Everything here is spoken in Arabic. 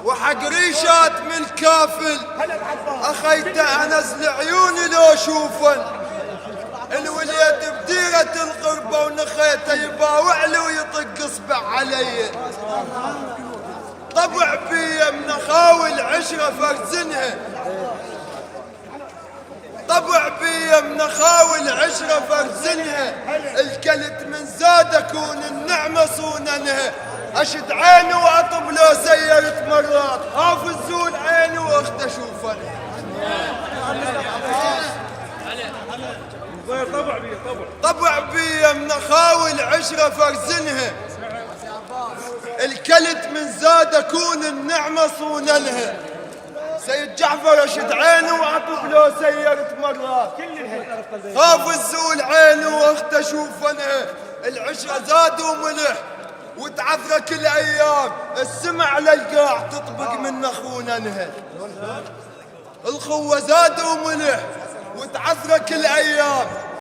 وحق ريشات من كافل اخيت انزل عيوني لو اشوفن الوليد بديرة الغربة ونخيته يباوع لي ويطق اصبع علي طبع بي من اخاوي العشرة فرزنها طبع بي من اخاوي العشرة فرزنها الكلت من زاد اكون النعمة صوننها اشد عيني واطب لو سيرت مرات خاف الزول عيني واخت اشوفن طبع بي من اخاوي العشرة فرزنها الكلت من زاد اكون النعمة صوننها سيد جعفر اشد عيني واطب لو سيرت مرات خاف الزول عيني واخت اشوفنها العشرة زاد وملح وتعذرك الايام السمع للقاع تطبق من اخوننها الخوة زاد وملح وتعذرك الايام